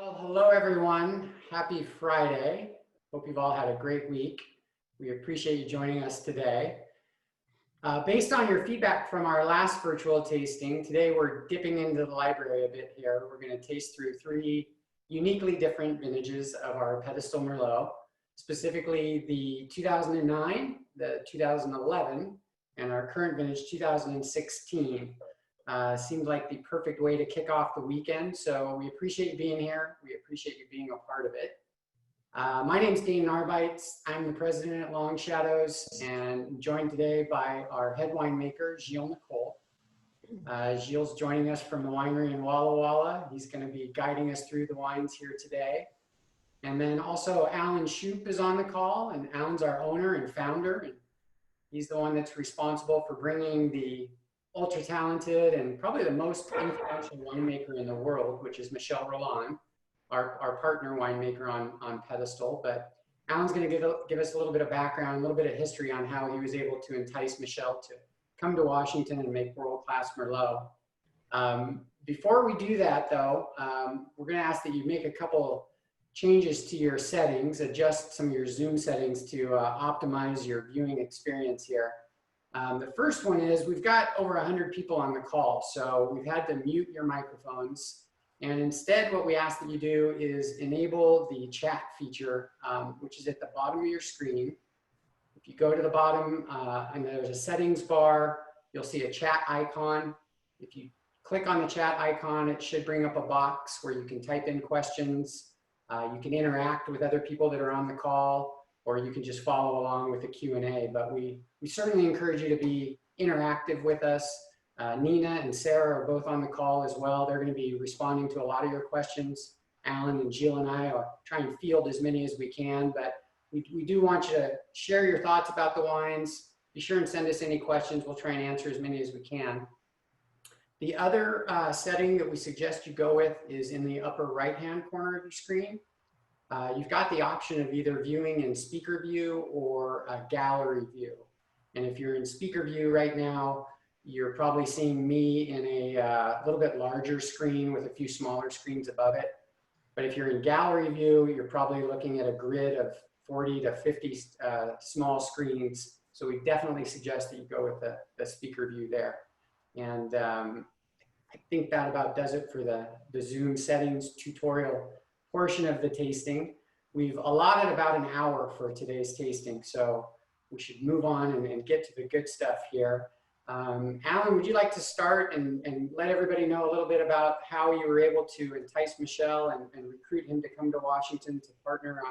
Well, hello everyone. Happy Friday. Hope you've all had a great week. We appreciate you joining us today. Based on your feedback from our last virtual tasting, today we're dipping into the library a bit here. We're going to taste through 3 uniquely different vintages of our Pedestal Merlot, specifically the 2009, the 2011, and our current vintage 2016. Seemed like the perfect way to kick off the weekend. So we appreciate you being here. We appreciate you being a part of it. My name's Dean Narbites. I'm the president at Long Shadows and joined today by our head winemaker, Gilles Nicole. Gilles joining us from the winery in Walla Walla. He's going to be guiding us through the wines here today. And then also Alan Shoup is on the call, and Alan's our owner and founder. And he's the one that's responsible for bringing the ultra talented and probably the most influential winemaker in the world, which is Michel Rolland, our partner winemaker on Pedestal. But Alan's going to give us a little bit of background, a little bit of history on how he was able to entice Michel to come to Washington and make world-class Merlot. Before we do that, though, we're going to ask that you make a couple changes to your settings, adjust some of your Zoom settings to optimize your viewing experience here. The first one is we've got over 100 people on the call, so we've had to mute your microphones. And instead, what we ask that you do is enable the chat feature, which is at the bottom of your screen. If you go to the bottom and there's a settings bar, you'll see a chat icon. If you click on the chat icon, it should bring up a box where you can type in questions. You can interact with other people that are on the call, or you can just follow along with the Q&A. But we certainly encourage you to be interactive with us. Nina and Sarah are both on the call as well. They're going to be responding to a lot of your questions. Alan and Gilles and I are trying to field as many as we can, but we do want you to share your thoughts about the wines. Be sure and send us any questions. We'll try and answer as many as we can. The other setting that we suggest you go with is in the upper right-hand corner of your screen. You've got the option of either viewing in speaker view or a gallery view. And if you're in speaker view right now, you're probably seeing me in a little bit larger screen with a few smaller screens above it. But if you're in gallery view, you're probably looking at a grid of 40 to 50 small screens. So we definitely suggest that you go with the speaker view there. And I think that about does it for the Zoom settings tutorial portion of the tasting. We've allotted about an hour for today's tasting, so we should move on and get to the good stuff here. Alan, would you like to start and let everybody know a little bit about how you were able to entice Michel and recruit him to come to Washington to partner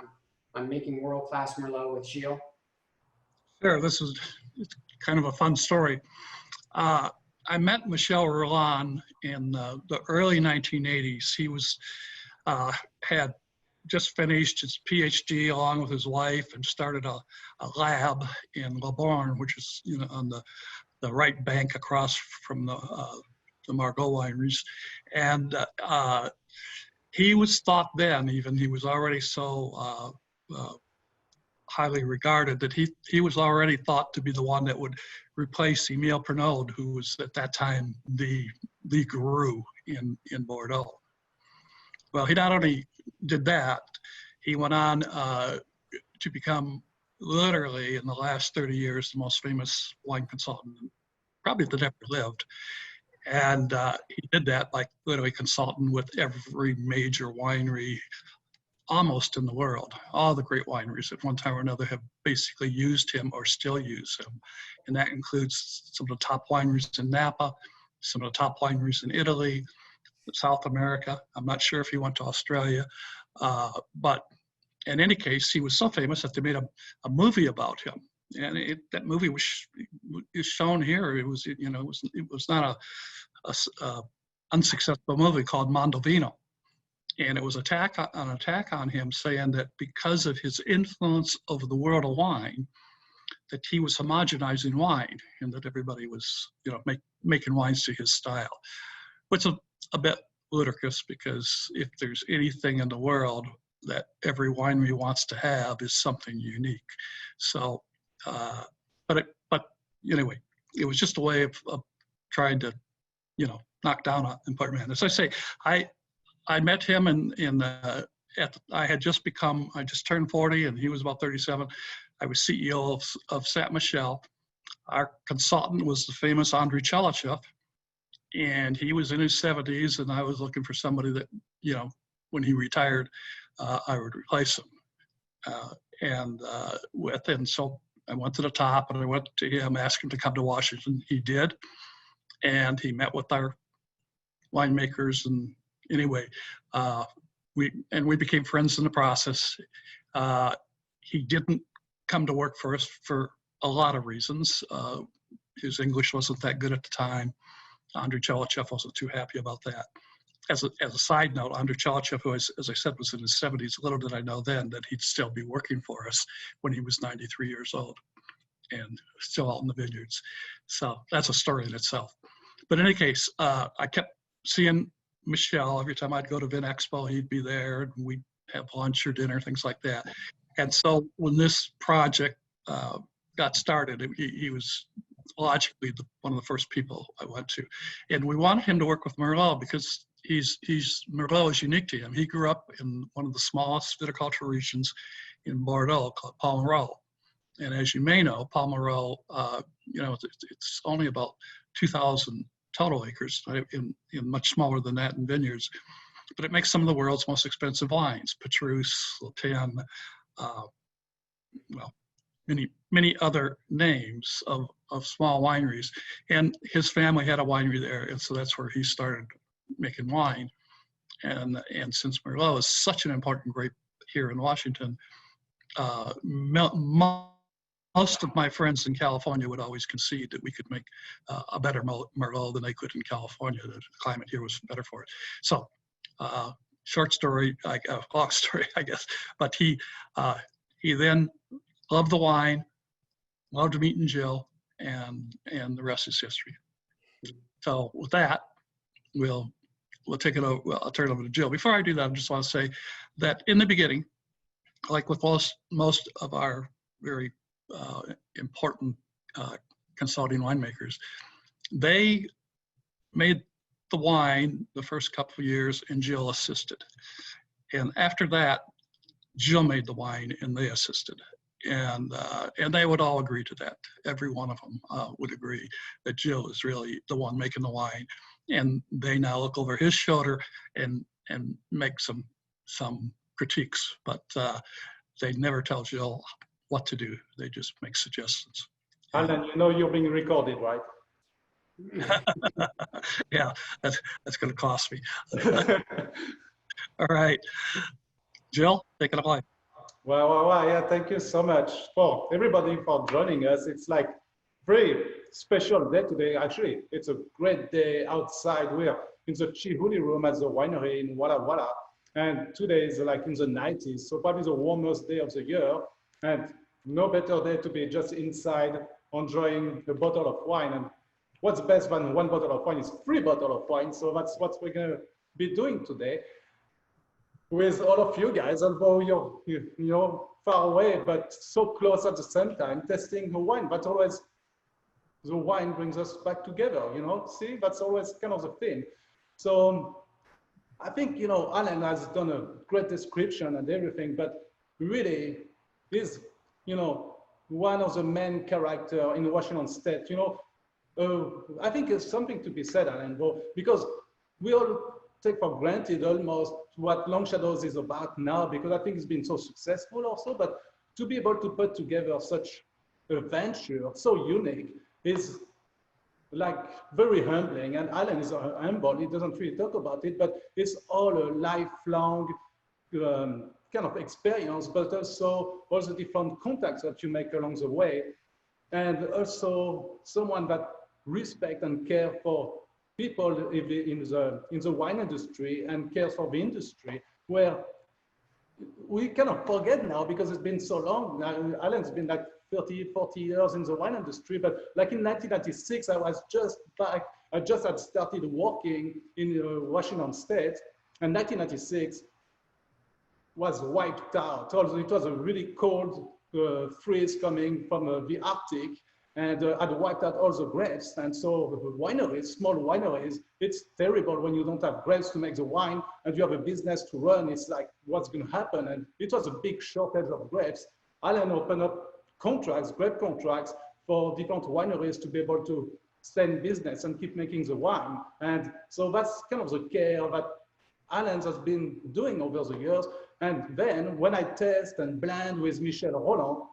on making world-class Merlot with Gilles? Sure, it's kind of a fun story. I met Michel Rolland in the early 1980s. He was had just finished his PhD along with his wife and started a lab in Le Borgne, which is on the right bank across from the Margaux wineries. And he was thought then, even he was already so highly regarded that he was already thought to be the one that would replace Emile Pernod, who was at that time the guru in Bordeaux. Well, he not only did that, he went on to become literally in the last 30 years the most famous wine consultant probably that ever lived. And he did that by literally consulting with every major winery almost in the world. All the great wineries at one time or another have basically used him or still use him. And that includes some of the top wineries in Napa, some of the top wineries in Italy, South America. I'm not sure if he went to Australia, but in any case, he was so famous that they made a movie about him. And that movie is shown here. It was not a unsuccessful movie called Mondovino. And it was an attack on him, saying that because of his influence over the world of wine, that he was homogenizing wine and that everybody was, making wines to his style. Which is a bit ludicrous, because if there's anything in the world that every winery wants to have is something unique. So, but anyway, it was just a way of trying to, knock down an important man. As I say, I met him I just turned 40 and he was about 37. I was CEO of Saint Michel. Our consultant was the famous Andrei Chalachev, and he was in his 70s, and I was looking for somebody that, when he retired, I would replace him. And so I went to the top and I went to him, asked him to come to Washington. He did, and he met with our winemakers, and anyway, we became friends in the process. He didn't come to work for us for a lot of reasons. His English wasn't that good at the time. Andrei Chalachev wasn't too happy about that. As a side note, Andrei Chalachev, who, as I said, was in his 70s, little did I know then that he'd still be working for us when he was 93 years old and still out in the vineyards. So that's a story in itself. But in any case, I kept seeing Michel. Every time I'd go to Vin Expo, he'd be there, and we'd have lunch or dinner, things like that. And so when this project got started, he was logically one of the first people I went to. And we wanted him to work with Merlot because Merlot is unique to him. He grew up in one of the smallest viticultural regions in Bordeaux called Palmerot. And as you may know, Palmerot, it's only about 2,000 total acres, in much smaller than that in vineyards. But it makes some of the world's most expensive wines, Petrus, Latin, many other names of small wineries. And his family had a winery there, and so that's where he started making wine. And since Merlot is such an important grape here in Washington, most of my friends in California would always concede that we could make a better Merlot than they could in California. The climate here was better for it. So, short story, long story, I guess. But he then loved the wine, loved meeting Jill, and the rest is history. So with that, we'll take it over. Well, I'll turn it over to Jill. Before I do that, I just want to say that in the beginning, like with most of our very important consulting winemakers, they made the wine the first couple of years and Jill assisted. And after that, Jill made the wine and they assisted. And they would all agree to that. Every one of them would agree that Jill is really the one making the wine. And they now look over his shoulder and make some critiques, but they never tell Jill what to do. They just make suggestions. Alan, you're being recorded, right? Yeah, that's going to cost me. All right, Jill, take it away. Well, yeah, thank you so much for everybody for joining us. It's like very special day today. Actually, it's a great day outside. We're in the Chihuli room at the winery in Walla Walla. And today is like in the 90s, so probably the warmest day of the year. And no better day to be just inside enjoying a bottle of wine. And what's best than one bottle of wine is 3 bottles of wine. So that's what we're going to be doing today with all of you guys, although you're far away, but so close at the same time, testing the wine. But always the wine brings us back together, see, that's always kind of the thing. So I think, Alan has done a great description and everything, but really is, one of the main characters in Washington State. I think it's something to be said, Alan, because we all take for granted almost what Long Shadows is about now, because I think it's been so successful also, but to be able to put together such a venture so unique is like very humbling. And Alan is humble, he doesn't really talk about it, but it's all a lifelong kind of experience, but also all the different contacts that you make along the way. And also someone that respect and care for people in the wine industry and cares for the industry, where we kind of forget now because it's been so long. Now, Alan's been like 30, 40 years in the wine industry, but like in 1996, I was just back, I just had started working in Washington State, and 1996 was wiped out. Also, it was a really cold freeze coming from the Arctic, and had wiped out all the grapes. And so wineries, small wineries, it's terrible when you don't have grapes to make the wine and you have a business to run. It's like, what's going to happen? And it was a big shortage of grapes. Alan opened up contracts, grape contracts for different wineries to be able to stay in business and keep making the wine. And so that's kind of the care that Alan has been doing over the years. And then when I test and blend with Michel Roland,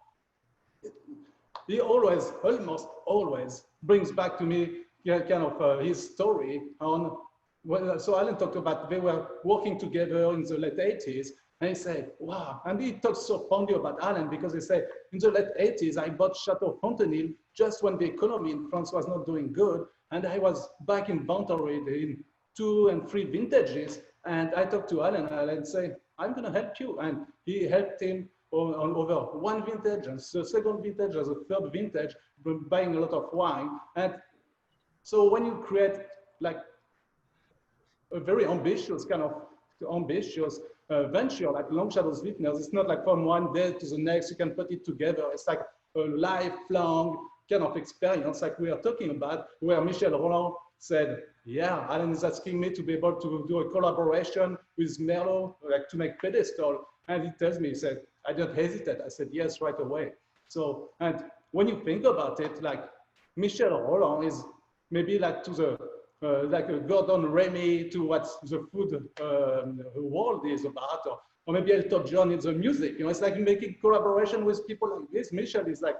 he always, almost always, brings back to me kind of his story on, well, so Alan talked about they were working together in the late 80s, and he said, wow, and he talked so fondly about Alan because he said, in the late 80s, I bought Chateau Fontenil just when the economy in France was not doing good, and I was back in inventory in 2 and 3 vintages, and I talked to Alan, and Alan said, I'm gonna help you, and he helped him on over 1 vintage, and the second vintage, as a 3rd vintage, buying a lot of wine. And so when you create like a very ambitious venture like Long Shadows Vintners, it's not like from one day to the next, you can put it together. It's like a lifelong kind of experience like we are talking about, where Michel Roland said, yeah, Alan is asking me to be able to do a collaboration with Merlot, like to make Pedestal. And he tells me, he said, I didn't hesitate. I said, yes, right away. So, and when you think about it, like Michel Roland is maybe like to the, like a Gordon Ramsay to what the food world is about, or maybe Elton John in the music. You know, it's like making collaboration with people like this. Michel is like,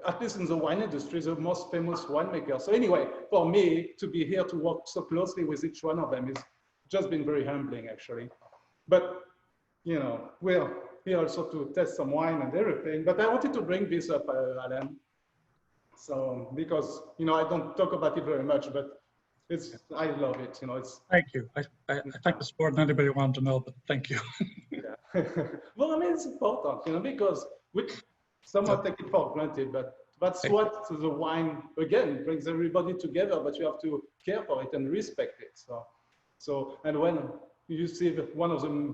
at least in the wine industry, the most famous winemaker. So anyway, for me to be here to work so closely with each one of them is just been very humbling, actually. But you know, we're here also to test some wine and everything. But I wanted to bring this up, Alan. So because you know, I don't talk about it very much, but I love it. You know, it's. Thank you. I think it's more than anybody wanted to know, but thank you. Yeah. Well, I mean, it's important, you know, because we somewhat take it for granted, but that's what the wine, again, brings everybody together, but you have to care for it and respect it. So and when you see one of the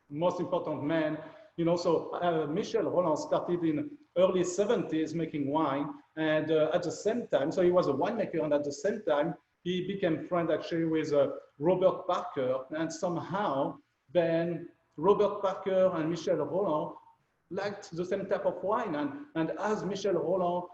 most important men, you know, so Michel Roland started in early 70s making wine, and at the same time, so he was a winemaker, and at the same time, he became friend actually with Robert Parker, and somehow then Robert Parker and Michel Roland liked the same type of wine, and as Michel Roland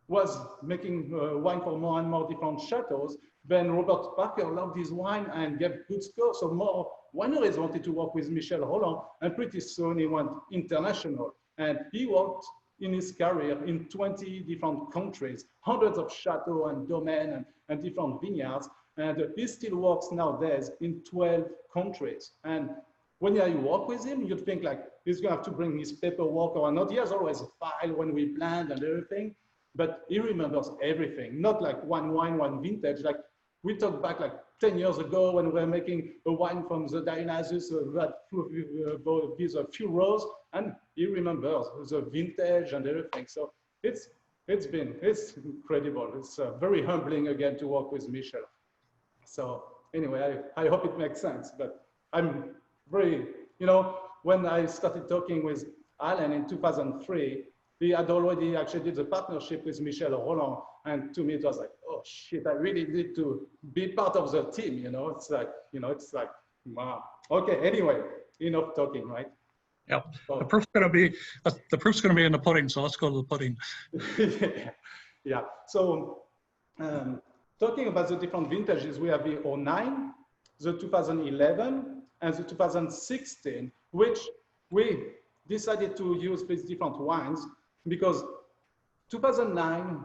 was making wine for more and more different chateaus, then Robert Parker loved his wine and gave good scores, so more wineries wanted to work with Michel Roland, and pretty soon he went international, and he worked in his career in 20 different countries, hundreds of chateaux and domains and different vineyards, and he still works nowadays in 12 countries. And when you work with him, you'd think like he's gonna have to bring his paperwork or not. He has always a file when we blend and everything, but he remembers everything, not like one wine, one vintage. Like we talked back like 10 years ago when we were making a wine from the Dionysus that these a few rows, and he remembers the vintage and everything. So it's incredible. It's very humbling again to work with Michel. So anyway, I hope it makes sense, but I'm very, you know, when I started talking with Alan in 2003, he had already actually did the partnership with Michel Roland. And to me, it was like, oh shit, I really need to be part of the team. You know, it's like, wow. Okay, anyway, enough talking, right? Yep. So, the proof's going to be in the pudding. So let's go to the pudding. Yeah. So talking about the different vintages, we have the 09, the 2011, and the 2016, which we decided to use these different wines because 2009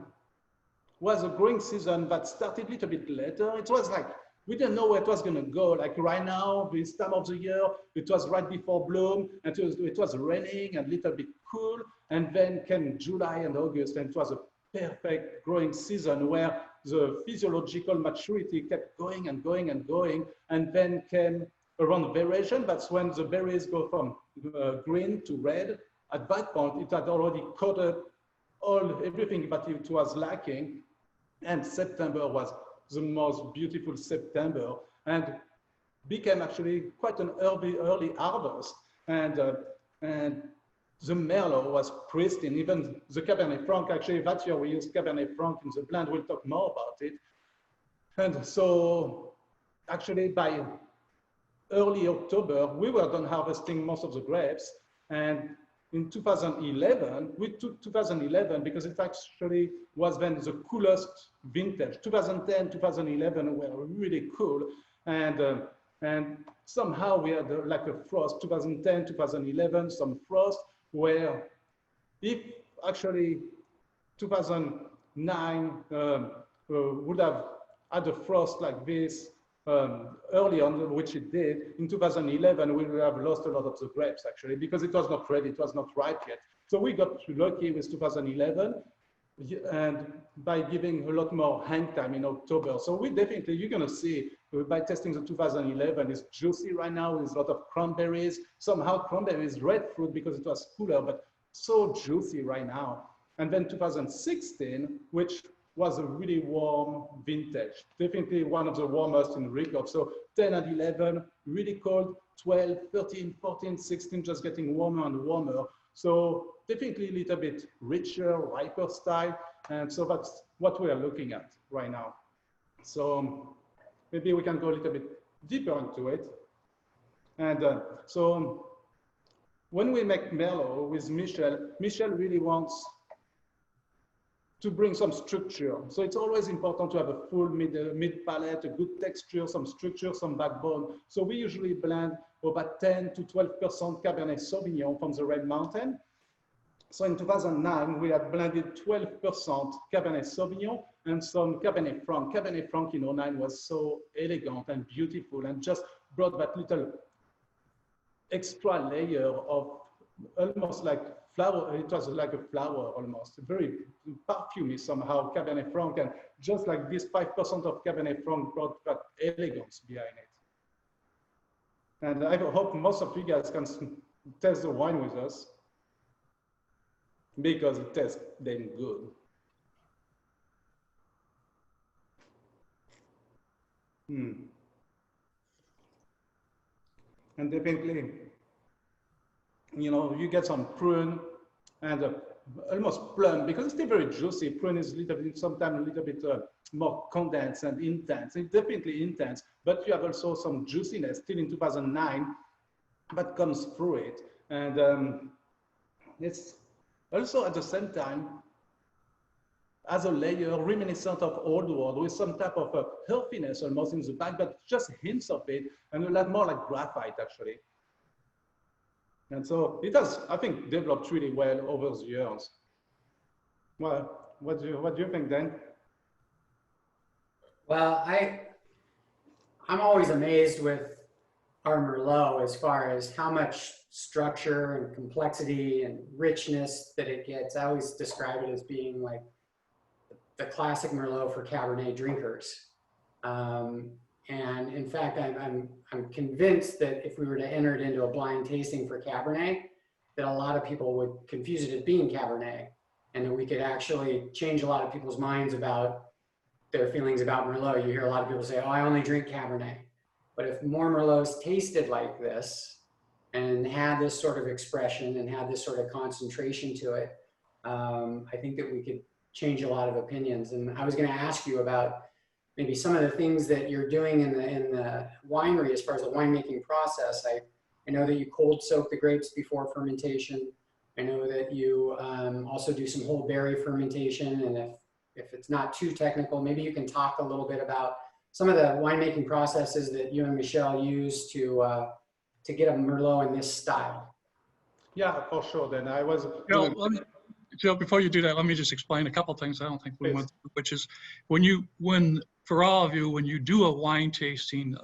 was a growing season that started a little bit later. It was like, we didn't know where it was going to go. Like right now, this time of the year, it was right before bloom, and it was raining and a little bit cool. And then came July and August, and it was a perfect growing season where the physiological maturity kept going and going and going. And then came around variation. That's when the berries go from green to red. At that point, it had already coated everything that it was lacking. And September was the most beautiful September, and became actually quite an early harvest. And the Merlot was pristine. Even the Cabernet Franc, actually, that year we used Cabernet Franc in the blend. We'll talk more about it. And so, actually, by early October, we were done harvesting most of the grapes. And in 2011, we took 2011 because it actually was then the coolest vintage. 2010, 2011 were really cool. And somehow we had like a frost, 2010, 2011, some frost, where if actually 2009 would have had a frost like this early on, which it did, in 2011, we would have lost a lot of the grapes actually, because it was not ready, it was not ripe yet. So we got lucky with 2011 and by giving a lot more hang time in October. So we definitely, you're gonna see by testing the 2011, it's juicy right now with a lot of cranberries. Somehow cranberries, red fruit because it was cooler, but so juicy right now. And then 2016, which was a really warm vintage, definitely one of the warmest in record. So 10 and 11, really cold, 12, 13, 14, 16, just getting warmer and warmer. So definitely a little bit richer, riper style. And so that's what we are looking at right now. So maybe we can go a little bit deeper into it. And so when we make Merlot with Michel, Michel really wants to bring some structure. So it's always important to have a full mid palate, a good texture, some structure, some backbone. So we usually blend about 10 to 12% Cabernet Sauvignon from the Red Mountain. So in 2009, we had blended 12% Cabernet Sauvignon and some Cabernet Franc. Cabernet Franc in 2009 was so elegant and beautiful and just brought that little extra layer of almost like flower. It was like a flower almost, very perfumey somehow, Cabernet Franc. And just like this 5% of Cabernet Franc brought that elegance behind it. And I hope most of you guys can taste the wine with us because it tastes damn good. And definitely, you know, you get some prune and almost plum because it's still very juicy. Prune is a little bit, sometimes a little bit more condensed and intense. It's definitely intense, but you have also some juiciness still in 2009 that comes through it. And it's also at the same time as a layer reminiscent of Old World with some type of earthiness almost in the back, but just hints of it and a lot more like graphite actually. And so it has, I think, developed really well over the years. Well, what do you think, Dan? Well, I'm always amazed with our Merlot as far as how much structure and complexity and richness that it gets. I always describe it as being like the classic Merlot for Cabernet drinkers. And in fact, I'm convinced that if we were to enter it into a blind tasting for Cabernet, that a lot of people would confuse it as being Cabernet, and that we could actually change a lot of people's minds about their feelings about Merlot. You hear a lot of people say, oh, I only drink Cabernet. But if more Merlots tasted like this and had this sort of expression and had this sort of concentration to it, I think that we could change a lot of opinions. And I was going to ask you about maybe some of the things that you're doing in the winery as far as the winemaking process. I know that you cold soak the grapes before fermentation. I know that you also do some whole berry fermentation. And if it's not too technical, maybe you can talk a little bit about some of the winemaking processes that you and Michel use to get a Merlot in this style. Yeah, for sure. Then I was. Joe, before you do that, let me just explain a couple of things I don't think we went through, which is for all of you, when you do a wine tasting,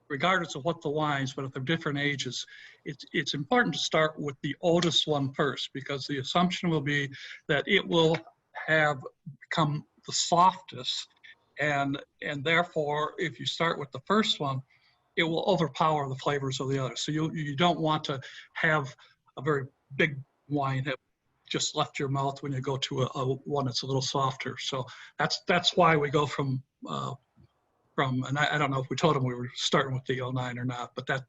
regardless of what the wines, but if they're different ages, it's important to start with the oldest one first, because the assumption will be that it will have become the softest, and therefore, if you start with the first one, it will overpower the flavors of the others. So you don't want to have a very big wine that just left your mouth when you go to a one that's a little softer. So that's why we go from and I don't know if we told them we were starting with the 09 or not, but that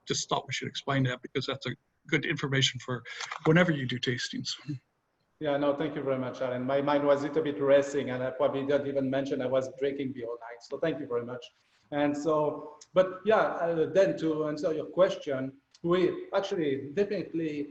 just thought we should explain that because that's a good information for whenever you do tastings. Yeah, no, thank you very much, Alan. My mind was a little bit racing, and I probably didn't even mention I was drinking beer all night. So thank you very much. And so, but yeah, then to answer your question, we actually definitely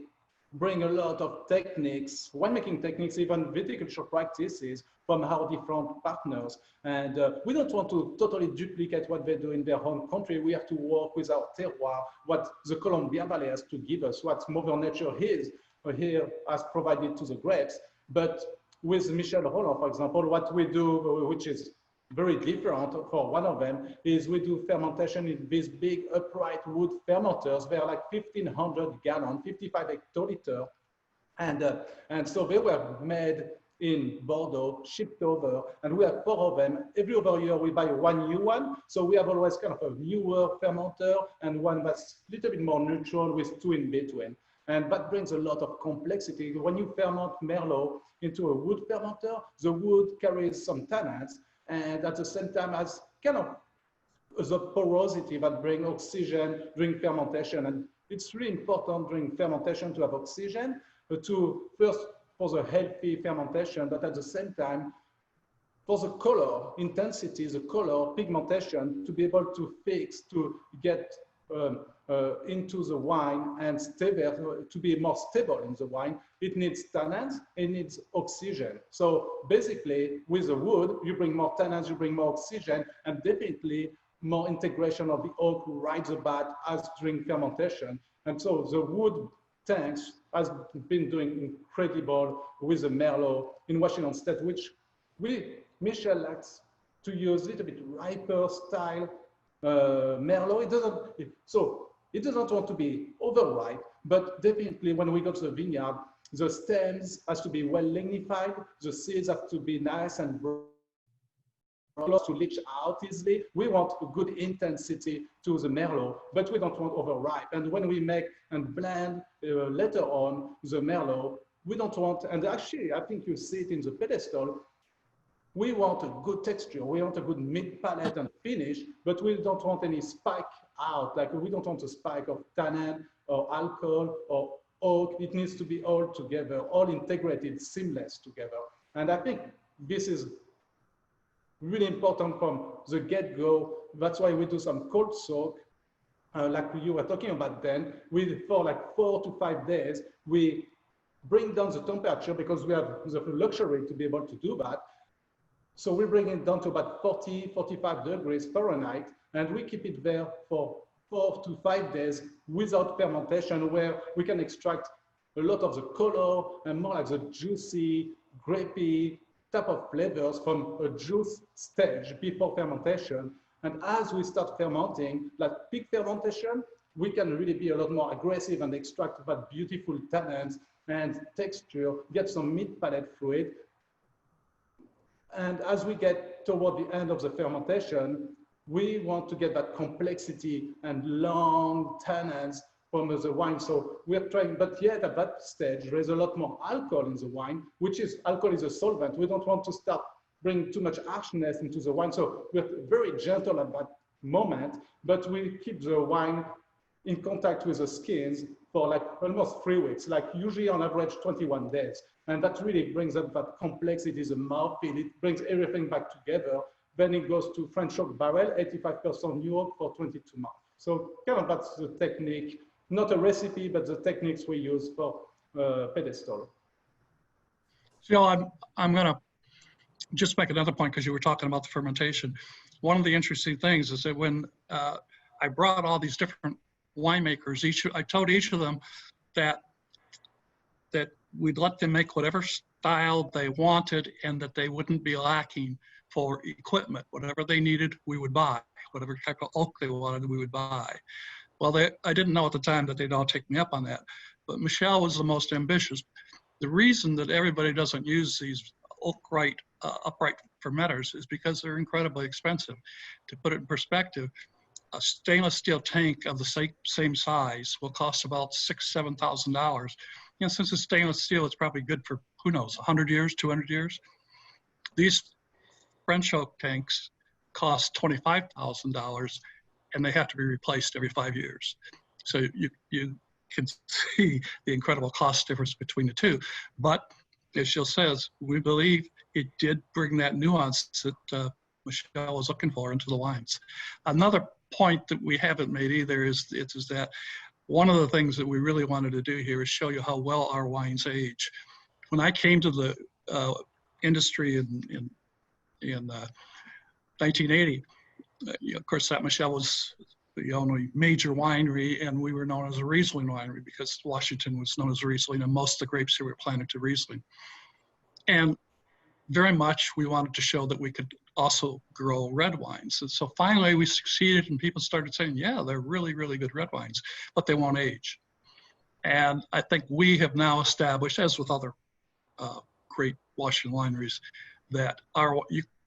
bring a lot of techniques, winemaking techniques, even viticulture practices from our different partners. And we don't want to totally duplicate what they do in their home country. We have to work with our terroir, what the Columbia Valley has to give us, what Mother Nature is here has provided to the grapes. But with Michel Roland, for example, what we do, which is very different for one of them, is we do fermentation in these big upright wood fermenters. They're like 1,500 gallon, 55 hectoliter. And so they were made in Bordeaux, shipped over, and we have 4 of them. Every other year we buy one new one. So we have always kind of a newer fermenter and one that's a little bit more neutral with 2 in between. And that brings a lot of complexity. When you ferment Merlot into a wood fermenter, the wood carries some tannins, and at the same time has kind of the porosity that brings oxygen during fermentation. And it's really important during fermentation to have oxygen to first for the healthy fermentation, but at the same time for the color intensity, the color pigmentation to be able to fix, to get into the wine and stay there, to be more stable in the wine. It needs tannins, it needs oxygen. So basically with the wood, you bring more tannins, you bring more oxygen, and definitely more integration of the oak right the bat as during fermentation. And so the wood tanks has been doing incredible with the Merlot in Washington State, which Michel likes to use a little bit riper style Merlot. It doesn't want to be overripe, but definitely when we go to the vineyard, the stems has to be well lignified, the seeds have to be nice and broad to leach out easily. We want a good intensity to the Merlot, but we don't want overripe. And when we make and blend later on the Merlot, we don't want, and actually I think you see it in the pedestal, we want a good texture, we want a good mid palate and finish, but we don't want any spike out, like we don't want a spike of tannin or alcohol or oak. It needs to be all together, all integrated, seamless together. And I think this is really important from the get-go. That's why we do some cold soak, like you were talking about then, for like 4 to 5 days, we bring down the temperature because we have the luxury to be able to do that. So we bring it down to about 40, 45 degrees Fahrenheit, and we keep it there for 4 to 5 days without fermentation, where we can extract a lot of the color and more like the juicy, grapey type of flavors from a juice stage before fermentation. And as we start fermenting, like peak fermentation, we can really be a lot more aggressive and extract that beautiful tannins and texture, get some mid palate fluid. And as we get toward the end of the fermentation, we want to get that complexity and long tannins from the wine. So we're trying, but yet at that stage, there is a lot more alcohol in the wine, which is, alcohol is a solvent. We don't want to start bringing too much harshness into the wine. So we're very gentle at that moment, but we keep the wine in contact with the skins for like almost 3 weeks, like usually on average 21 days. And that really brings up that complexity, the mouthfeel. It brings everything back together. Then it goes to French oak barrel, 85% new oak for 22 months. So kind of that's the technique, not a recipe, but the techniques we use for Pedestal. So I'm going to just make another point because you were talking about the fermentation. One of the interesting things is that when I brought all these different winemakers, I told each of them that we'd let them make whatever style they wanted and that they wouldn't be lacking for equipment. Whatever they needed, we would buy. Whatever type of oak they wanted, we would buy. Well, I didn't know at the time that they'd all take me up on that, but Michel was the most ambitious. The reason that everybody doesn't use these upright fermenters is because they're incredibly expensive. To put it in perspective, a stainless steel tank of the same size will cost about $6,000 to $7,000. You know, since it's stainless steel, it's probably good for, who knows, 100 years, 200 years. These French oak tanks cost $25,000 and they have to be replaced every 5 years. So can see the incredible cost difference between the two. But as Jill says, we believe it did bring that nuance that Michelle was looking for into the wines. Another point that we haven't made either is that one of the things that we really wanted to do here is show you how well our wines age. When I came to the industry in 1980, of course, Saint Michel was the only major winery, and we were known as a Riesling winery because Washington was known as Riesling, and most of the grapes here were planted to Riesling. And very much we wanted to show that we could also grow red wines. And so finally we succeeded, and people started saying, yeah, they're really, really good red wines, but they won't age. And I think we have now established, as with other great Washington wineries, that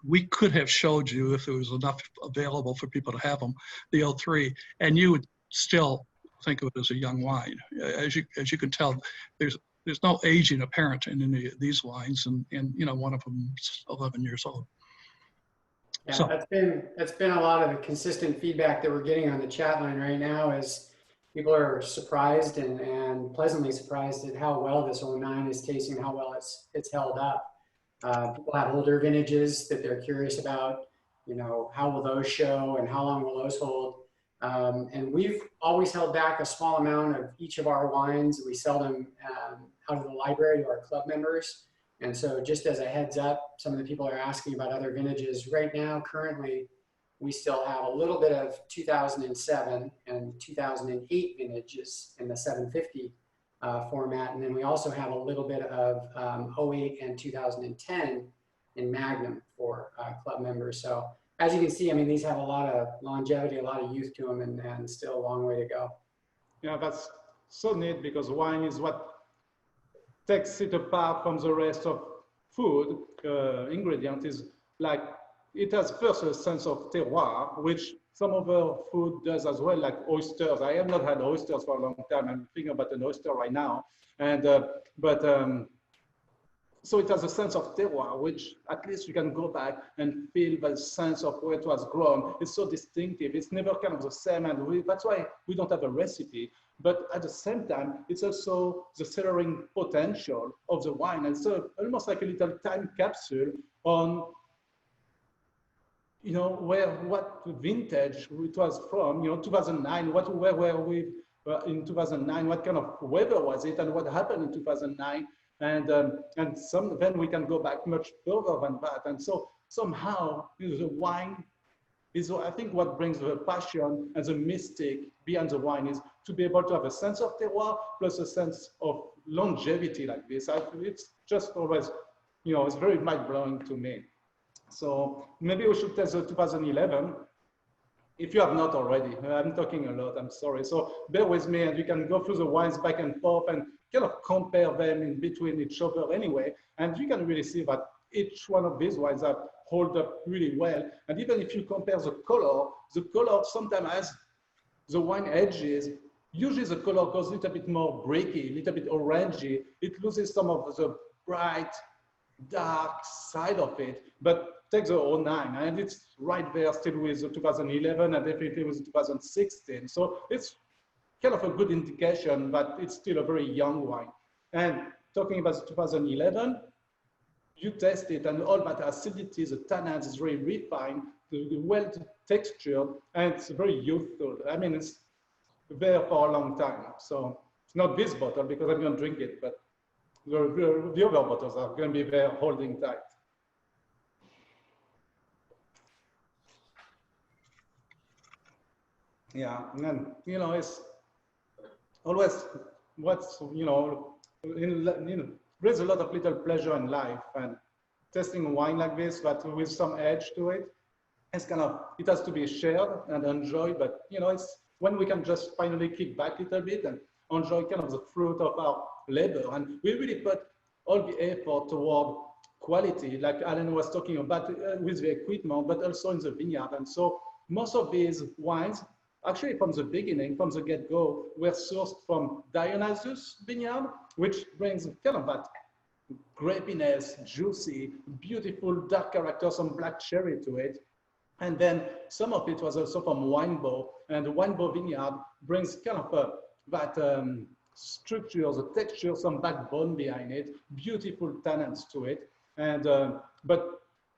we could have showed you, if there was enough available for people to have them, the 03, and you would still think of it as a young wine. As you can tell, there's no aging apparent in any of these wines, and you know, one of them is 11 years old. Yeah, So that's been a lot of the consistent feedback that we're getting on the chat line right now, is people are surprised and pleasantly surprised at how well this 09 is tasting, how well it's held up. People have older vintages that they're curious about, you know, how will those show and how long will those hold? And we've always held back a small amount of each of our wines. We sell them out of the library to our club members. And so just as a heads up, some of the people are asking about other vintages. Right now, currently, we still have a little bit of 2007 and 2008 vintages in the 750 format. And then we also have a little bit of 08 and 2010 in Magnum for club members. So as you can see, I mean, these have a lot of longevity, a lot of youth to them, and still a long way to go. Yeah, that's so neat, because wine is what takes it apart from the rest of food ingredient. Is like, it has first a sense of terroir, which some other food does as well, like oysters. I have not had oysters for a long time. I'm thinking about an oyster right now. And so it has a sense of terroir, which at least you can go back and feel the sense of where it was grown. It's so distinctive. It's never kind of the same, and that's why we don't have a recipe. But at the same time, it's also the cellaring potential of the wine. And so almost like a little time capsule on, you know, what vintage it was from, you know, 2009, where were we in 2009, what kind of weather was it, and what happened in 2009? And then we can go back much further than that. And so somehow, you know, the wine is, I think, what brings the passion and the mystic behind the wine, is to be able to have a sense of terroir plus a sense of longevity like this. It's just always, you know, it's very mind-blowing to me. So maybe we should test the 2011. If you have not already, I'm talking a lot, I'm sorry. So bear with me, and we can go through the wines back and forth and kind of compare them in between each other anyway. And you can really see that each one of these wines have hold up really well. And even if you compare the color sometimes as the wine ages, usually the color goes a little bit more breaky, a little bit orangey. It loses some of the bright, dark side of it, but take the 09, and it's right there still with the 2011 and definitely with 2016. So it's kind of a good indication that it's still a very young wine. And talking about the 2011, you taste it, and all that acidity, the tannins is very refined, the well textured, and it's very youthful. I mean, it's there for a long time. So it's not this bottle because I'm going to drink it, but the other bottles are going to be there holding tight. Yeah, and you know, it's always what's, you know, there's a lot of little pleasure in life, and tasting a wine like this, but with some edge to it, it's kind of, it has to be shared and enjoyed. But you know, it's when we can just finally kick back a little bit and enjoy kind of the fruit of our labor. And we really put all the effort toward quality, like Alan was talking about with the equipment, but also in the vineyard. And so most of these wines, actually from the beginning, from the get-go, were sourced from Dionysus vineyard, which brings kind of that grapiness, juicy, beautiful dark character, some black cherry to it. And then some of it was also from Winebow, and the Winebow vineyard brings kind of a that structure, the texture, some backbone behind it, beautiful tannins to it. And but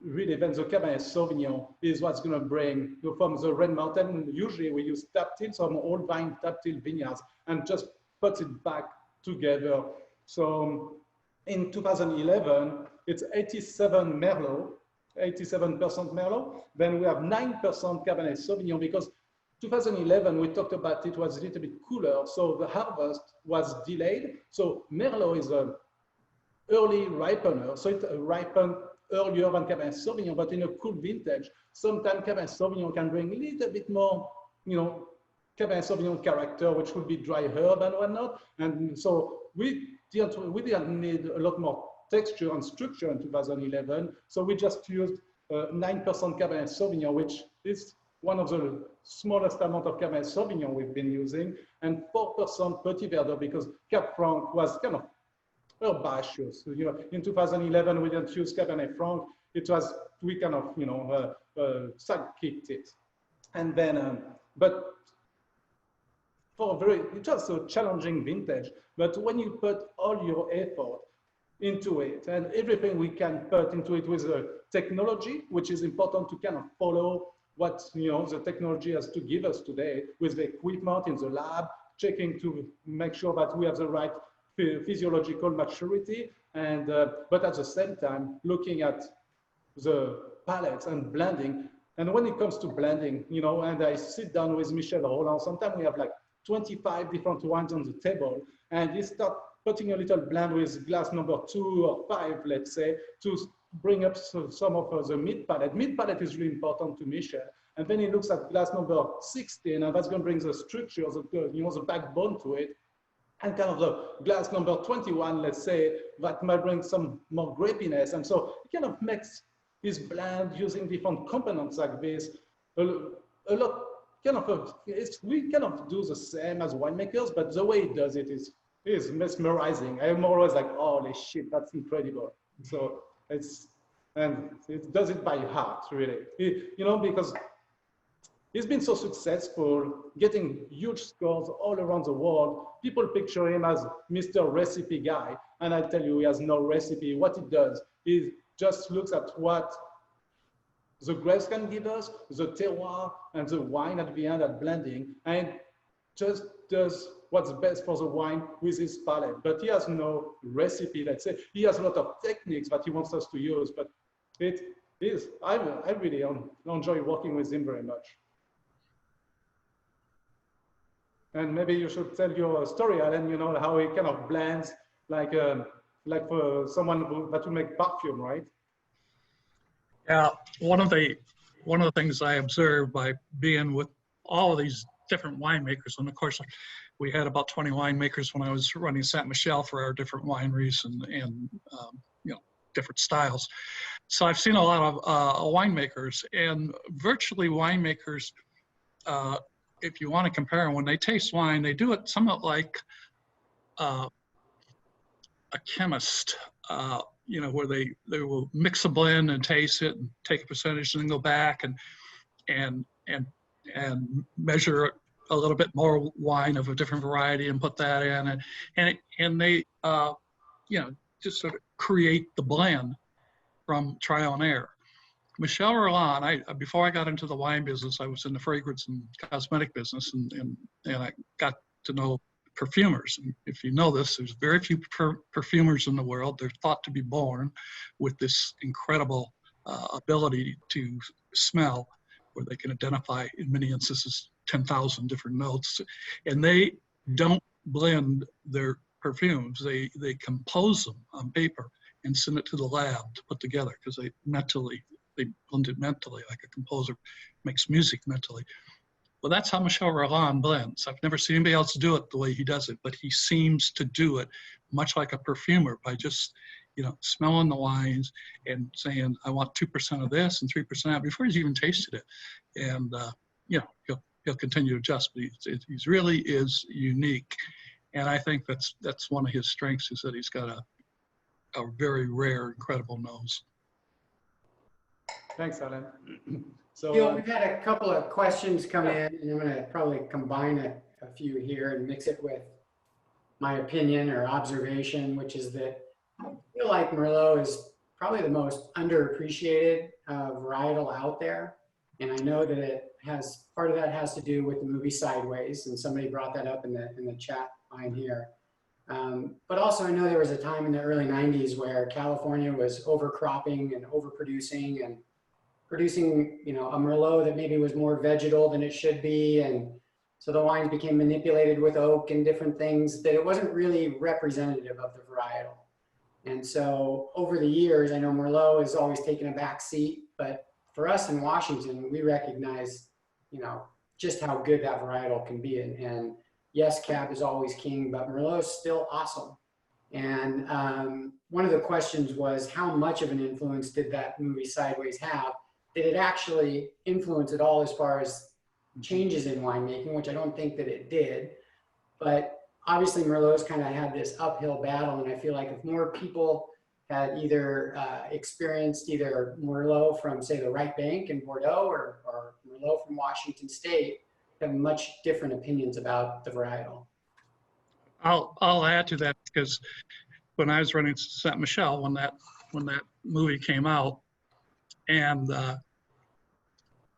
really, then the Cabernet Sauvignon is what's going to bring from the Red Mountain. Usually, we use taptil, some old vine taptil vineyards, and just put it back together. So in 2011, it's 87 Merlot, 87% Merlot. Then we have 9% Cabernet Sauvignon because 2011, we talked about it was a little bit cooler, so the harvest was delayed. So Merlot is an early ripener, so it ripened earlier than Cabernet Sauvignon, but in a cool vintage. Sometimes Cabernet Sauvignon can bring a little bit more, Cabernet Sauvignon character, which would be dry herb and whatnot. And so we didn't need a lot more texture and structure in 2011. So we just used 9% Cabernet Sauvignon, which is one of the smallest amount of Cabernet Sauvignon we've been using, and 4% Petit Verdot because Cab Franc was kind of herbaceous. In 2011 we didn't use Cabernet Franc. It was we kind of sidekicked it, and then but for it was a challenging vintage. But when you put all your effort into it and everything we can put into it with the technology, which is important to kind of follow what the technology has to give us today with the equipment in the lab, checking to make sure that we have the right physiological maturity, and but at the same time looking at the palettes and blending. And when it comes to blending, and I sit down with Michel Roland, sometimes we have like 25 different wines on the table, and you start putting a little blend with glass number 2 or 5, let's say, to bring up some of the mid palate. Mid palate is really important to Michel. And then he looks at glass number 16, and that's going to bring the structure, the backbone to it. And kind of the glass number 21, let's say, that might bring some more grapiness. And so he kind of makes his blend using different components like this. A lot, we kind of do the same as winemakers, but the way he does it is mesmerizing. I'm always like, holy shit, that's incredible. So and it does it by heart, really. Because he's been so successful, getting huge scores all around the world. People picture him as Mr. Recipe guy, and I tell you, he has no recipe. What he does, he just looks at what the grapes can give us, the terroir, and the wine at the end at blending, and just does what's best for the wine with his palate. But he has no recipe, let's say. He has a lot of techniques that he wants us to use, but it is, I really enjoy working with him very much. And maybe you should tell your story, Alan, how he kind of blends, like for someone that will make perfume, right? Yeah, one of the things I observed by being with all of these different winemakers, and of course, we had about 20 winemakers when I was running Saint Michel for our different wineries and different styles. So I've seen a lot of winemakers, and virtually winemakers, if you want to compare them, when they taste wine, they do it somewhat like a chemist, where they will mix a blend and taste it and take a percentage and then go back and measure a little bit more wine of a different variety and put that in, and they just sort of create the blend from trial and error. Michel Roland, before I got into the wine business, I was in the fragrance and cosmetic business, and I got to know perfumers. And if you know this, there's very few perfumers in the world. They're thought to be born with this incredible ability to smell, where they can identify, in many instances, 10,000 different notes. And they don't blend their perfumes. They compose them on paper and send it to the lab to put together, because they blend it mentally, like a composer makes music mentally. Well, that's how Michel Roland blends. I've never seen anybody else do it the way he does it, but he seems to do it much like a perfumer by just, smelling the wines and saying, I want 2% of this and 3% of that before he's even tasted it. And, he'll continue to adjust, but he really is unique. And I think that's one of his strengths, is that he's got a very rare, incredible nose. Thanks, Alan. So we've had a couple of questions come in, and I'm going to probably combine a few here and mix it with my opinion or observation, which is that I feel like Merlot is probably the most underappreciated varietal out there. And I know that it has, part of that has to do with the movie Sideways, and somebody brought that up in the chat line here. But also I know there was a time in the early 90s where California was overcropping and overproducing and producing, you know, a Merlot that maybe was more vegetal than it should be. And so the wines became manipulated with oak and different things that it wasn't really representative of the varietal. And so over the years, I know Merlot has always taken a back seat, but for us in Washington, we recognize, you know, just how good that varietal can be. And yes, Cab is always king, but Merlot is still awesome. And one of the questions was, how much of an influence did that movie Sideways have? Did it actually influence at all as far as changes in winemaking, which I don't think that it did. But obviously Merlot's kind of had this uphill battle, and I feel like if more people had either experienced either Merlot from, say, the right bank in Bordeaux or Merlot from Washington State, have much different opinions about the varietal. I'll add to that, because when I was running Saint Michel, when that movie came out, and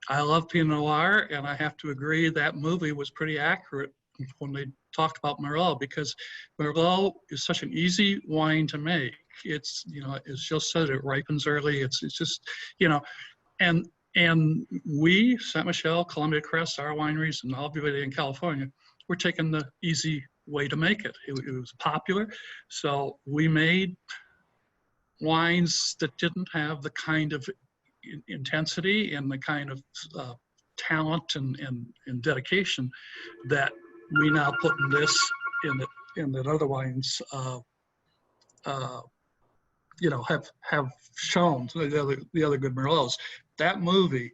I love Pinot Noir, and I have to agree that movie was pretty accurate when they talked about Merlot, because Merlot is such an easy wine to make. It's, you know, as Jill said, it ripens early. It's just, you know, and we, Saint Michel, Columbia Crest, our wineries, and everybody in California, we're taking the easy way to make it. It was popular, so we made wines that didn't have the kind of intensity and the kind of talent and dedication that we now put in this, in that other wines, you know, have shown the other good Merlots. That movie,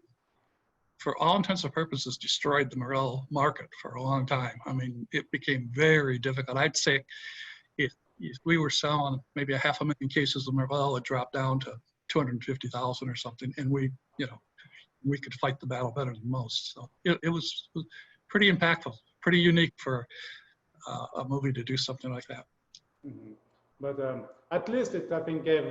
for all intents and purposes, destroyed the Merlot market for a long time. I mean, it became very difficult. I'd say if we were selling maybe 500,000 cases of Merlot, it dropped down to 250,000 or something, and we, you know, we could fight the battle better than most. So it was pretty impactful, pretty unique for a movie to do something like that. Mm-hmm. But at least it, I think, gave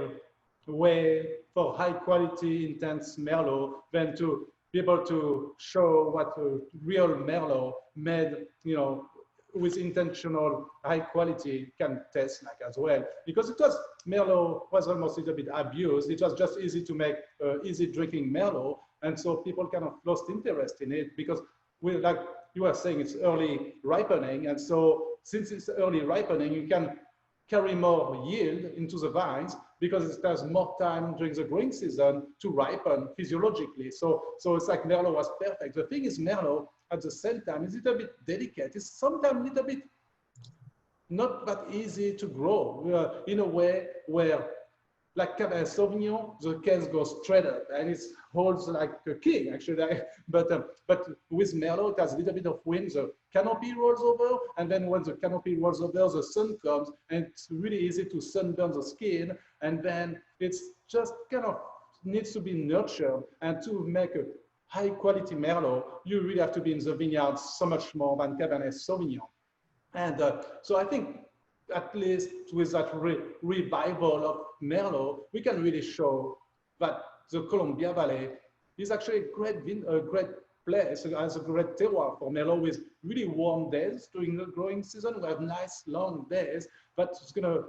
way for high quality, intense Merlot than to be able to show what a real Merlot made, you know, with intentional high quality can taste like as well. Because Merlot was almost a little bit abused. It was just easy to make easy drinking Merlot. And so people kind of lost interest in it because like you were saying, it's early ripening. And so since it's early ripening, you can carry more yield into the vines because it has more time during the growing season to ripen physiologically. So it's like Merlot was perfect. The thing is, Merlot at the same time is a little bit delicate. It's sometimes a little bit not that easy to grow in a way where, like Cabernet Sauvignon, the case goes straight up and it holds like a king, actually. But with Merlot, it has a little bit of wind. The canopy rolls over, and then when the canopy rolls over, the sun comes, and it's really easy to sunburn the skin. And then it's just kind of needs to be nurtured. And to make a high quality Merlot, you really have to be in the vineyard so much more than Cabernet Sauvignon. And so I think, at least with that revival of Merlot, we can really show that the Columbia Valley is actually a great place, has a great terroir for Merlot with really warm days during the growing season. We have nice long days, but it's going to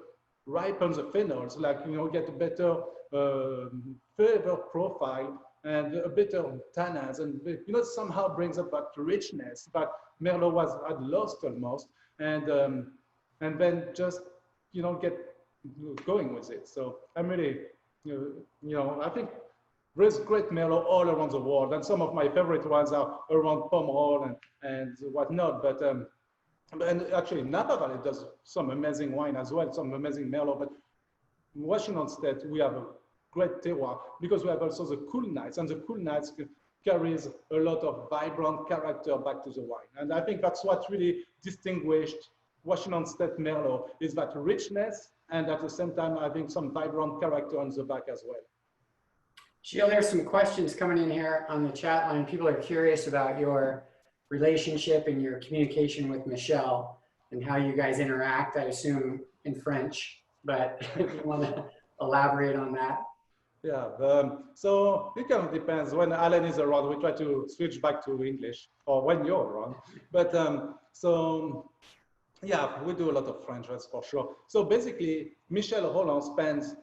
ripen the phenols, like, you know, get a better flavor profile and a better tannins, and, you know, somehow brings up that richness that Merlot had lost almost. And then just, you know, get going with it. So I'm really, you know, I think there's great Merlot all around the world, and some of my favorite ones are around Pomerol and whatnot. But and actually Napa Valley does some amazing wine as well, some amazing Merlot. But in Washington State, we have a great terroir because we have also the cool nights, and the cool nights carries a lot of vibrant character back to the wine. And I think that's what really distinguished Washington State Merlot, is that richness, and at the same time having some vibrant character on the back as well. Gilles, there's some questions coming in here on the chat line. People are curious about your relationship and your communication with Michelle and how you guys interact, I assume in French, but if you want to elaborate on that. Yeah, so it kind of depends. When Alan is around, we try to switch back to English, or when you're around. But so, yeah, we do a lot of French, that's for sure. So basically, Michel Roland spends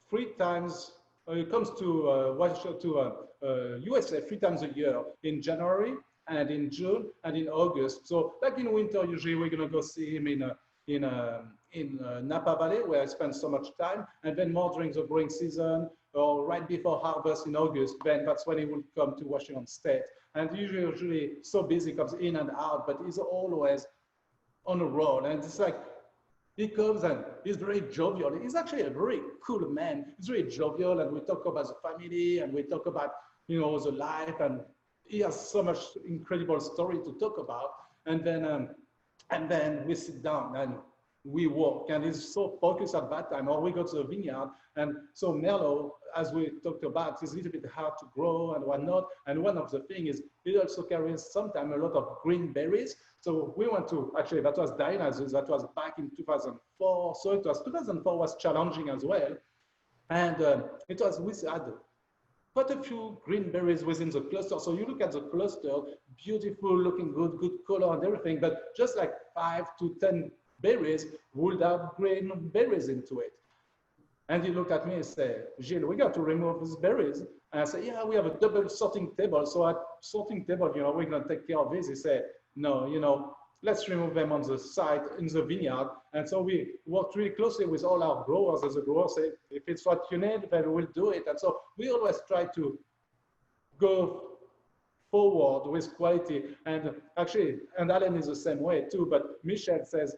3 times, he comes to USA 3 times a year, in January and in June and in August. So like in winter, usually we're gonna go see him in Napa Valley, where I spend so much time, and then more during the growing season or right before harvest in August, then that's when he will come to Washington State. And usually so busy, comes in and out, but he's always on the road. And it's like, he comes and he's very jovial. He's actually a very cool man. He's very jovial, and we talk about the family, and we talk about, you know, the life, and he has so much incredible story to talk about. And then we sit down and we walk, and he's so focused at that time, or we go to the vineyard. And so Merlot, as we talked about, is a little bit hard to grow and whatnot. And one of the things is it also carries sometimes a lot of green berries. So we went to, actually that was Dionysus, that was back in 2004. So it was, 2004 was challenging as well. And it was, we had quite a few green berries within the cluster. So you look at the cluster, beautiful, looking good, good color and everything, but just like 5 to 10 berries would have green berries into it. And you look at me and say, Gilles, we got to remove these berries. And I say, yeah, we have a double sorting table. So at sorting table, you know, we're gonna take care of this. He said, no, you know, let's remove them on the site in the vineyard. And so we worked really closely with all our growers. As a grower say, if it's what you need, then we'll do it. And so we always try to go forward with quality. And actually, and Alan is the same way too, but Michel says,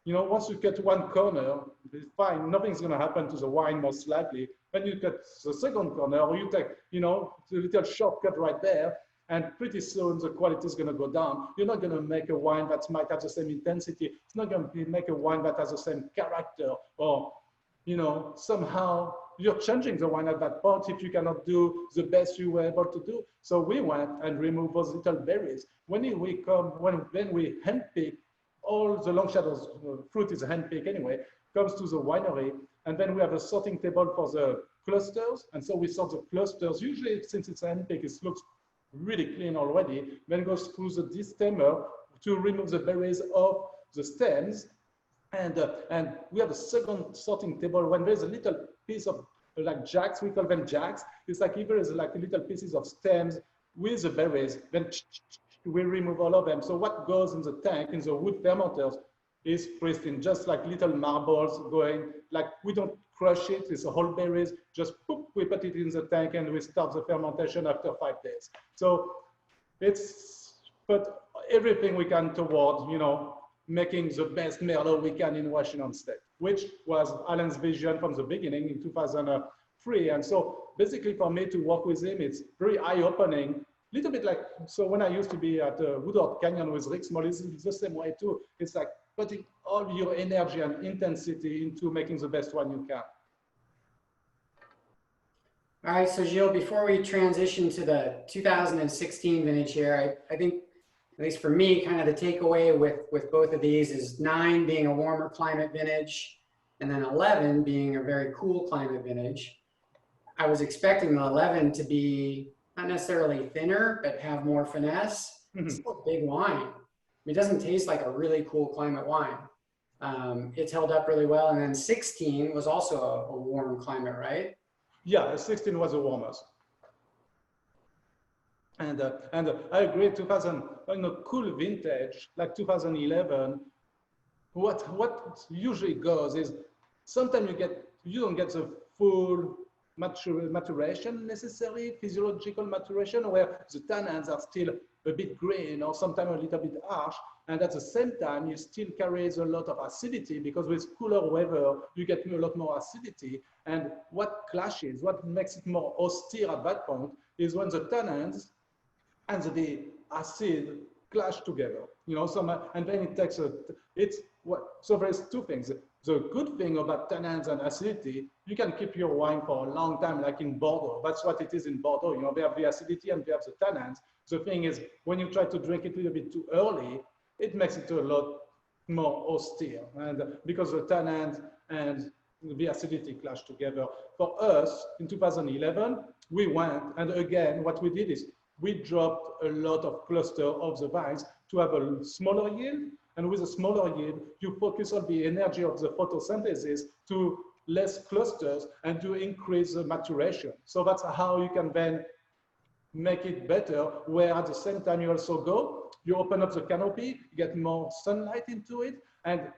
you know, once you cut one corner, it's fine, nothing's gonna happen to the wine most likely. When you cut the second corner, or you take, you know, the little shortcut right there, and pretty soon the quality is gonna go down. You're not gonna make a wine that might have the same intensity. It's not gonna make a wine that has the same character, or, you know, somehow you're changing the wine at that point if you cannot do the best you were able to do. So we went and removed those little berries. When we handpick, all the long shadows, fruit is handpicked anyway, comes to the winery, and then we have a sorting table for the clusters, and so we sort the clusters. Usually, since it's handpicked, it looks really clean already. Then goes through the destemmer to remove the berries off the stems, and we have a second sorting table when there's a little piece of like jacks, we call them jacks. It's like if there is like little pieces of stems with the berries, then we remove all of them. So what goes in the tank, in the wood fermenters, is pristine, just like little marbles going, like we don't crush it, it's whole berries, just poof, we put it in the tank and we start the fermentation after 5 days. So it's put everything we can toward, you know, making the best Merlot we can in Washington State, which was Alan's vision from the beginning in 2003. And so basically for me to work with him, it's very eye-opening. Little bit like, so when I used to be at Woodward Canyon with Rick Smollis, it's the same way too. It's like putting all your energy and intensity into making the best one you can. All right, so Gilles, before we transition to the 2016 vintage here, I think, at least for me, kind of the takeaway with both of these is 9 being a warmer climate vintage, and then 11 being a very cool climate vintage. I was expecting the 11 to be not necessarily thinner, but have more finesse. It's still a big wine. I mean, it doesn't taste like a really cool climate wine. It's held up really well. And then 16 was also a warm climate, right? Yeah, 16 was the warmest. And I agree, 2000, you know, cool vintage, like 2011, what usually goes is sometimes you don't get the full maturation necessarily, physiological maturation, where the tannins are still a bit green or sometimes a little bit harsh. And at the same time, you still carry a lot of acidity, because with cooler weather, you get a lot more acidity. And what clashes, what makes it more austere at that point is when the tannins and the acid clash together, you know, and then it takes so there's 2 things. the good thing about tannins and acidity, you can keep your wine for a long time, like in Bordeaux. That's what it is in Bordeaux. You know, they have the acidity and they have the tannins. The thing is, when you try to drink it a little bit too early, it makes it a lot more austere. And because the tannins and the acidity clash together. For us, in 2011, we went, and again, what we did is we dropped a lot of cluster of the vines to have a smaller yield. And with a smaller yield, you focus on the energy of the photosynthesis to less clusters and to increase the maturation. So that's how you can then make it better, where at the same time you also go, you open up the canopy, get more sunlight into it. And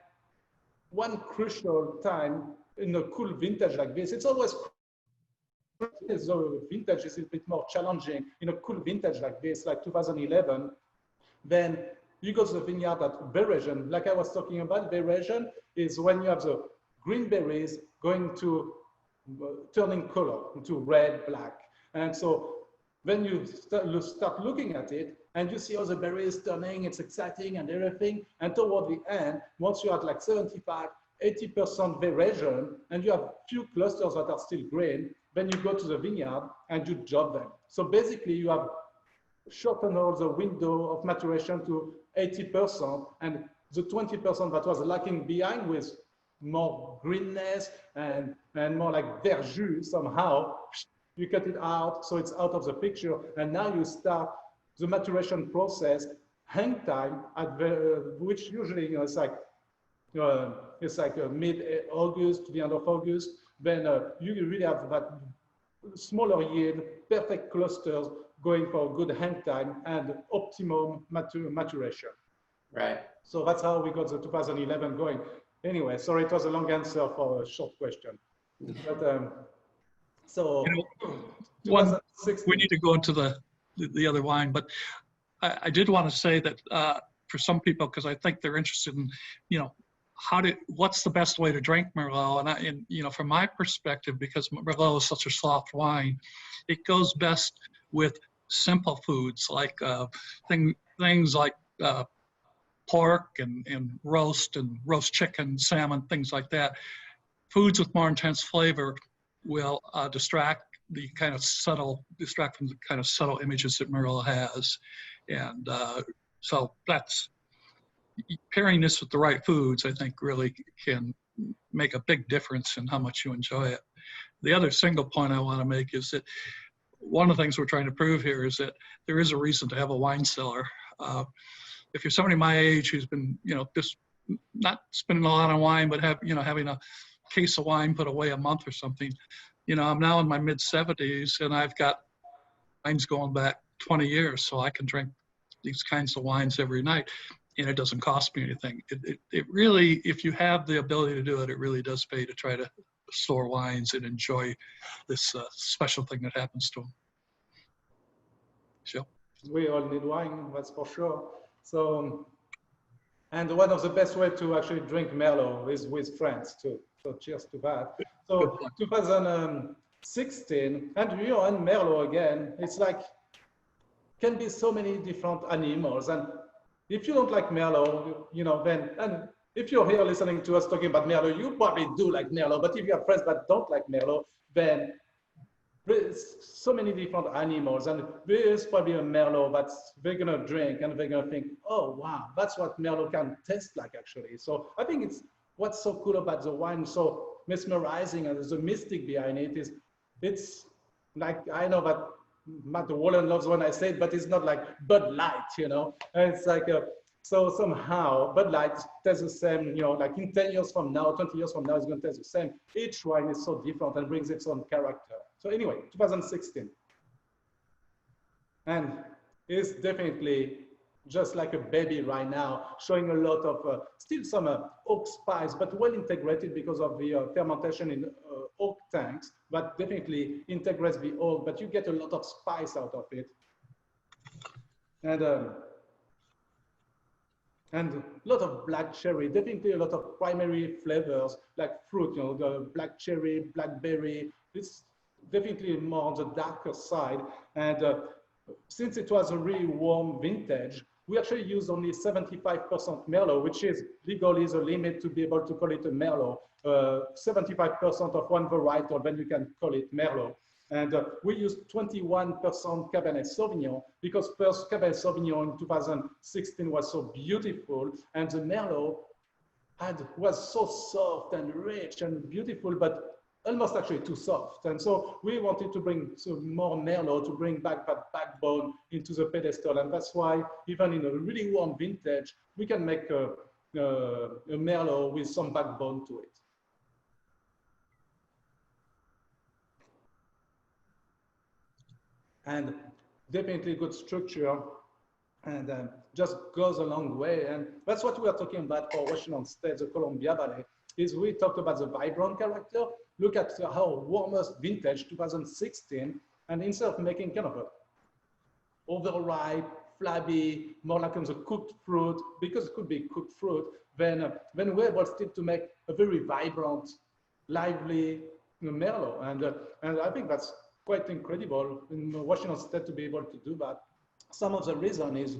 one crucial time in a cool vintage like this, it's always the vintage is a bit more challenging in a cool vintage like this, like 2011, then you go to the vineyard at berration. Like I was talking about, berration is when you have the green berries going to turning color into red, black. And so when you start looking at it and you see all the berries turning, it's exciting and everything. And toward the end, once you're at like 75, 80% berration, and you have few clusters that are still green, then you go to the vineyard and you drop them. So basically you have shortened all the window of maturation to 80%, and the 20% that was lacking behind with more greenness and more like verjus somehow, you cut it out, so it's out of the picture, and now you start the maturation process, hang time, at which usually it's like mid-August to the end of August. Then you really have that smaller yield, perfect clusters, going for good hang time and optimum maturation. Right. So that's how we got the 2011 going. Anyway, sorry, it was a long answer for a short question. But so we need to go into the other wine, but I did want to say that for some people, because I think they're interested in, you know, what's the best way to drink Merlot? And you know, from my perspective, because Merlot is such a soft wine, it goes best with simple foods like things like pork and roast chicken, salmon, things like that. Foods with more intense flavor will distract from the kind of subtle images that Merlot has. And so that's, pairing this with the right foods, I think, really can make a big difference in how much you enjoy it. The other single point I want to make is that one of the things we're trying to prove here is that there is a reason to have a wine cellar. If you're somebody my age who's been, you know, just not spending a lot on wine, but having a case of wine put away a month or something, you know, I'm now in my mid-70s and I've got wines going back 20 years, so I can drink these kinds of wines every night. And it doesn't cost me anything. It really, if you have the ability to do it, it really does pay to try to store wines and enjoy this special thing that happens to them. Sure. We all need wine, that's for sure. So, and one of the best way to actually drink Merlot is with friends too. So cheers to that. So 2016, and and Merlot again, it's like, can be so many different animals. And if you don't like Merlot, you know, then, and if you're here listening to us talking about Merlot, you probably do like Merlot, but if you have friends that don't like Merlot, then there's so many different animals, and there's probably a Merlot that they're gonna drink and they're gonna think, oh wow, that's what Merlot can taste like actually. So I think it's what's so cool about the wine, so mesmerizing, and the mystic behind it is, it's like, I know that Matt Wallen loves when I say it, but it's not like Bud Light, you know. And it's like so somehow Bud Light tastes the same, you know, like in 10 years from now, 20 years from now, it's going to taste the same. Each wine is so different and brings its own character. So anyway, 2016, and it's definitely just like a baby right now, showing a lot of still some oak spice, but well integrated because of the fermentation in oak tanks, but definitely integrates the oak, but you get a lot of spice out of it. And a lot of black cherry, definitely a lot of primary flavors like fruit, you know, the black cherry, blackberry. It's definitely more on the darker side. And since it was a really warm vintage, we actually use only 75% Merlot, which is legally the limit to be able to call it a Merlot. 75% of one varietal, then you can call it Merlot. And we used 21% Cabernet Sauvignon because first Cabernet Sauvignon in 2016 was so beautiful, and the Merlot was so soft and rich and beautiful, but almost actually too soft. And so we wanted to bring some more Merlot to bring back that backbone into the pedestal. And that's why even in a really warm vintage, we can make a Merlot with some backbone to it. And definitely good structure, and just goes a long way. And that's what we are talking about for Washington State, the Columbia Valley, is we talked about the vibrant character. Look at how warmest vintage 2016, and instead of making kind of a overripe, flabby, more like on the cooked fruit, because it could be cooked fruit, then we're able still to make a very vibrant, lively Merlot. And I think that's quite incredible in Washington State to be able to do that. Some of the reason is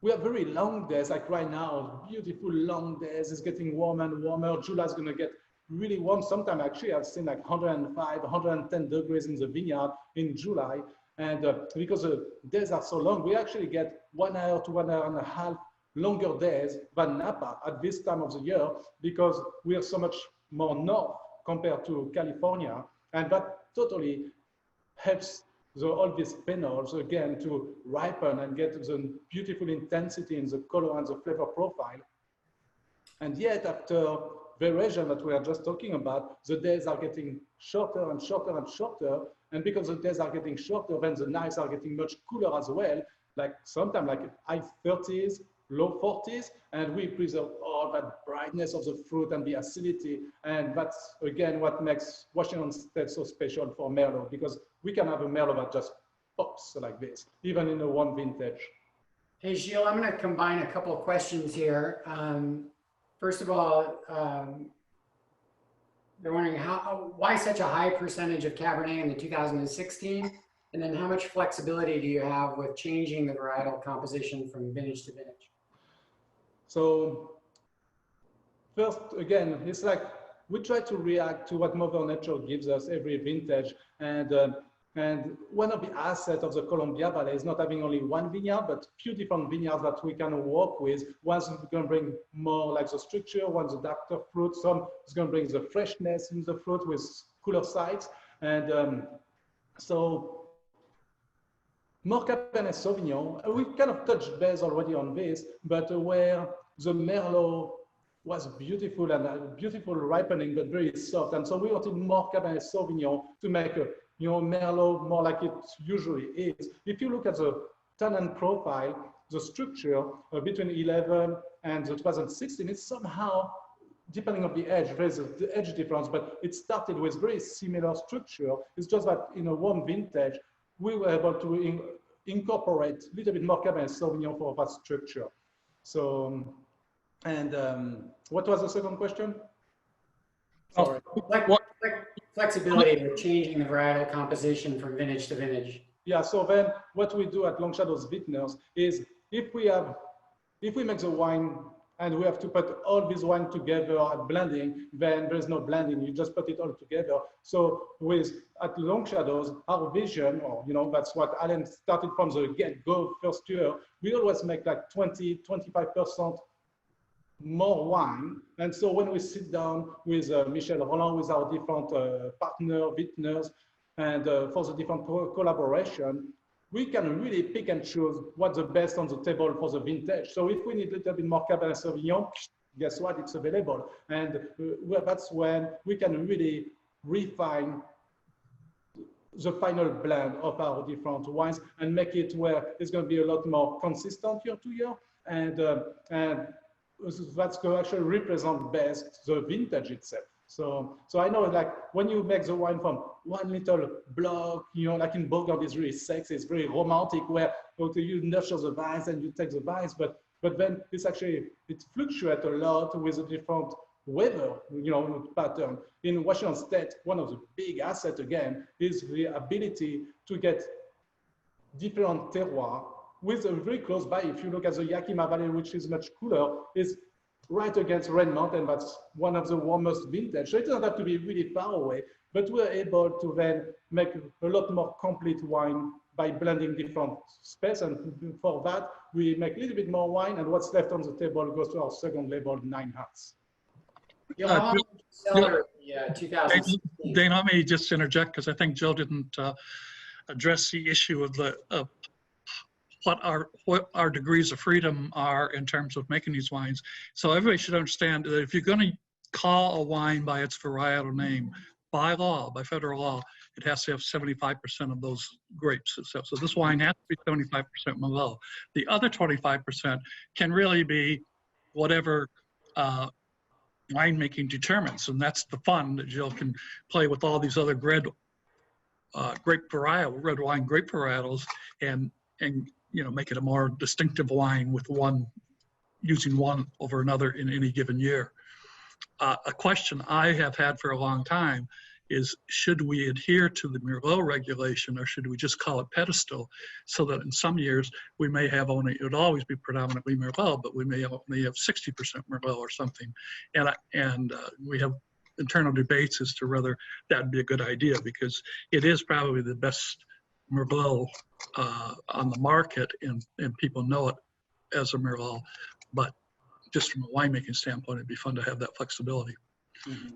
we have very long days, like right now, beautiful long days. It's getting warmer and warmer. July's going to get really warm. Sometimes actually I've seen like 105, 110 degrees in the vineyard in July. And because the days are so long, we actually get 1 hour to 1 hour and a half longer days than Napa at this time of the year, because we are so much more north compared to California. And that totally helps all these phenols again to ripen and get the beautiful intensity in the color and the flavor profile. And yet after variation that we are just talking about, the days are getting shorter and shorter and shorter. And because the days are getting shorter, then the nights are getting much cooler as well, like sometimes like high 30s, low 40s, and we preserve all that brightness of the fruit and the acidity. And that's, again, what makes Washington State so special for Merlot, because we can have a Merlot that just pops like this, even in a warm vintage. Hey, Gilles, I'm going to combine a couple of questions here. First of all, they're wondering why such a high percentage of Cabernet in the 2016? And then how much flexibility do you have with changing the varietal composition from vintage to vintage? So first, again, it's like we try to react to what Mother Nature gives us every vintage. And one of the assets of the Columbia Valley is not having only one vineyard, but few different vineyards that we can work with. One's going to bring more like the structure, one's a darker fruit, some is going to bring the freshness in the fruit with cooler sides. And so more Cabernet Sauvignon, we kind of touched base already on this, but where the Merlot was beautiful and beautiful ripening, but very soft. And so we wanted more Cabernet Sauvignon to make a Merlot more like it usually is. If you look at the tannin profile, the structure between 11 and the 2016, it's somehow, depending on the edge, there's the edge difference, but it started with very similar structure. It's just that in a warm vintage, we were able to incorporate a little bit more Cabernet Sauvignon for that structure. So, and what was the second question? Sorry. Flexibility with changing the varietal composition from vintage to vintage. Yeah, so then what we do at Long Shadows Vintners is if we make the wine and we have to put all this wine together at blending, then there's no blending, you just put it all together. So at Long Shadows, our vision, or that's what Alan started from the get-go first year, we always make like 20-25% more wine. And so when we sit down with Michel Roland, with our different partner vintners, and for the different collaboration, we can really pick and choose what's the best on the table for the vintage. So if we need a little bit more Cabernet Sauvignon, guess what? It's available. And that's when we can really refine the final blend of our different wines and make it where it's going to be a lot more consistent year to year. And that's going to actually represent best the vintage itself. So I know, like, when you make the wine from one little block, like in Burgundy, it's really sexy, it's very romantic, where you nurture the vines and you take the vines, but then it fluctuates a lot with a different weather, pattern. In Washington State, one of the big assets, again, is the ability to get different terroir with a very close by, if you look at the Yakima Valley, which is much cooler, is right against Red Mountain. That's one of the warmest vintage. So it doesn't have to be really far away, but we're able to then make a lot more complete wine by blending different specs. And for that, we make a little bit more wine, and what's left on the table goes to our second label, 9 Hearts. How long did you celebrate the 2016? Dane, let me just interject because I think Jill didn't address the issue of what our degrees of freedom are in terms of making these wines. So everybody should understand that if you're going to call a wine by its varietal name, by law, by federal law, it has to have 75% of those grapes. So this wine has to be 75% Merlot. The other 25% can really be whatever winemaking determines, and that's the fun that Jill can play with all these other red wine grape varietals, and make it a more distinctive wine with using one over another in any given year. A question I have had for a long time is, should we adhere to the Merlot regulation, or should we just call it Pedestal, so that in some years we may have it would always be predominantly Merlot, but we may only have 60% Merlot or something. And we have internal debates as to whether that would be a good idea, because it is probably the best Merlot on the market, and people know it as a Merlot. But just from a winemaking standpoint, it'd be fun to have that flexibility. Mm-hmm.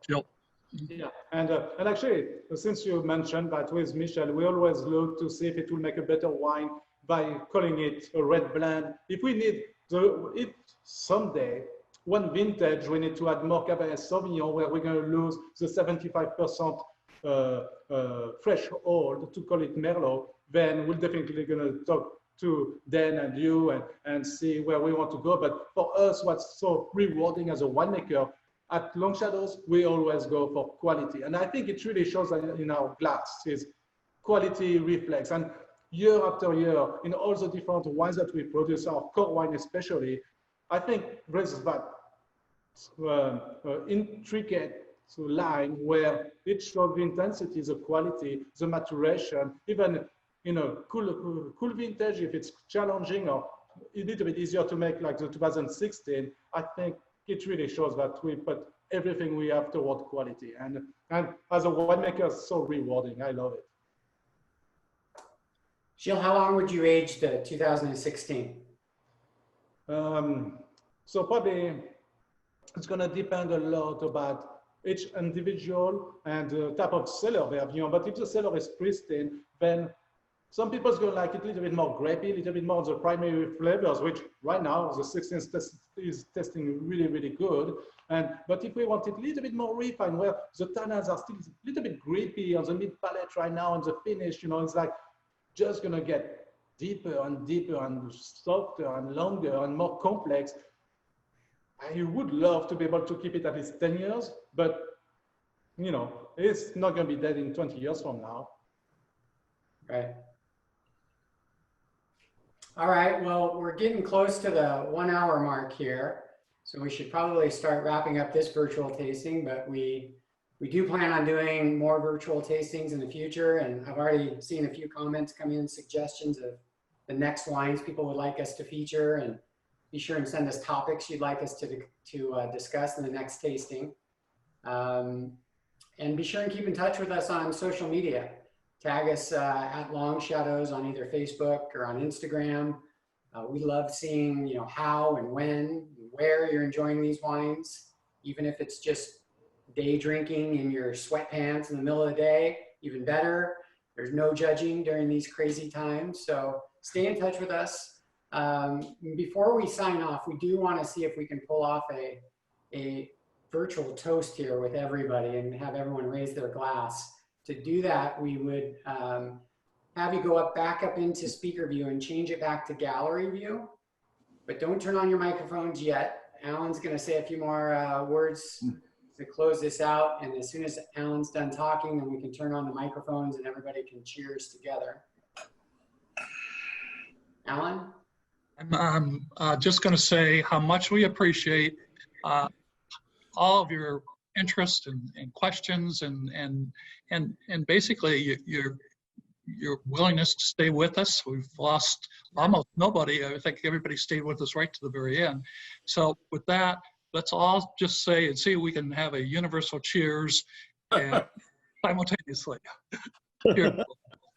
Jill? Yeah, and actually, since you mentioned that with Michel, we always look to see if it will make a better wine by calling it a red blend. If we need if someday, one vintage, we need to add more Cabernet Sauvignon, where we're going to lose the 75% threshold to call it Merlot, then we're definitely going to talk to Dan and you and see where we want to go. But for us, what's so rewarding as a winemaker, at Long Shadows, we always go for quality. And I think it really shows in our glass, is quality reflects. And year after year, in all the different wines that we produce, our core wine especially, I think there's that intricate line where it shows the intensity, the quality, the maturation, even in a cool vintage, if it's challenging or a little bit easier to make, like the 2016, I think it really shows that we put everything we have toward quality. And as a winemaker, it's so rewarding. I love it. Jill, how long would you age the 2016? So probably it's going to depend a lot about each individual and the type of cellar they have. But if the cellar is pristine, then some people's going to like it a little bit more grapey, a little bit more of the primary flavors, which right now the 16 is testing really, really good. But if we want it a little bit more refined, where the tannins are still a little bit grapey on the mid palate right now, and the finish, it's like just going to get deeper and deeper and softer and longer and more complex. I would love to be able to keep it at least 10 years, but it's not going to be dead in 20 years from now. Right. All right, well, we're getting close to the 1 hour mark here, so we should probably start wrapping up this virtual tasting, but we do plan on doing more virtual tastings in the future, and I've already seen a few comments come in, suggestions of the next wines people would like us to feature, and be sure and send us topics you'd like us to discuss in the next tasting. And be sure and keep in touch with us on social media. Tag us at Long Shadows on either Facebook or on Instagram. We love seeing, how and when and where you're enjoying these wines, even if it's just day drinking in your sweatpants in the middle of the day, even better. There's no judging during these crazy times. So stay in touch with us. Before we sign off, we do want to see if we can pull off a virtual toast here with everybody and have everyone raise their glass. To do that, we would have you go back up into speaker view and change it back to gallery view, but don't turn on your microphones yet. Alan's going to say a few more words to close this out, and as soon as Alan's done talking, then we can turn on the microphones and everybody can cheers together. Alan? I'm just going to say how much we appreciate all of your interest and questions and basically your willingness to stay with us. We've lost almost nobody. I think everybody stayed with us right to the very end. So with that, let's all just say and see if we can have a universal cheers and simultaneously. Cheers.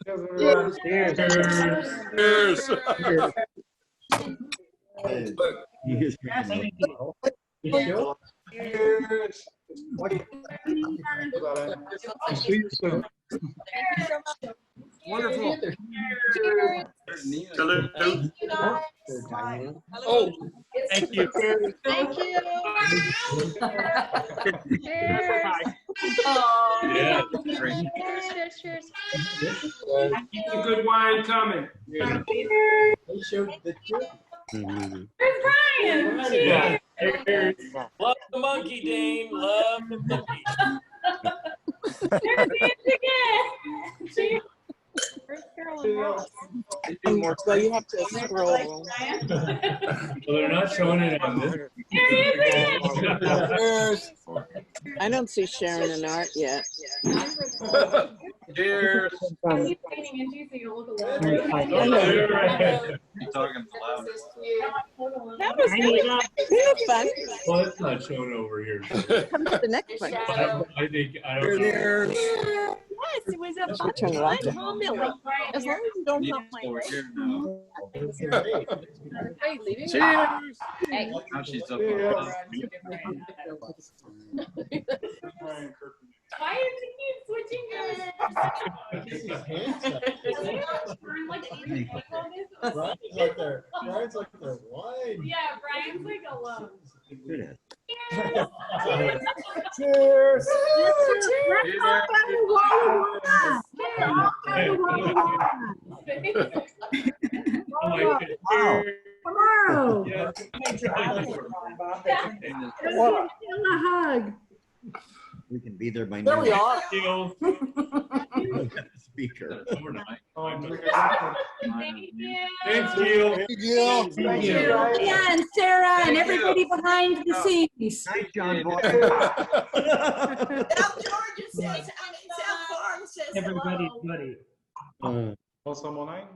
Cheers, everyone. Cheers. Cheers. Cheers. See you soon. Wonderful. Salute. Oh, thank you. Thank you. Cheers. Yeah. Cheers, cheers. Keep the good wine coming. Where's Brian? Yeah. Love the monkey, Dane. Love the monkey. There's James again. Cheers. Where's Carolyn Ross? So you have to scroll. Well, they're not showing it on this. I don't see Sharon and Art yet. Cheers. He's painting and you so you'll look alone. You're talking loud. That was fun. Well, it's not shown over here. Come to the next one. I think, I don't know. Yes, it was a fun Turn it off. time. Millie. As long as you don't help my leg. Are you leaving? Cheers. Hey. Now she's up. Why is he keep switching gears? Brian's like the wine. Yeah, Brian's like alone. Cheers. I like it. Cheers. Tomorrow. Yeah. A hug. We can be there by There we are. Deal. Speaker. Thank you. Thanks, Gil. Thank you. Yeah, and Sarah and everybody behind the scenes. Nice, John boy. South Georgia says, South Florida says Everybody's hello. buddy. Also, Moline?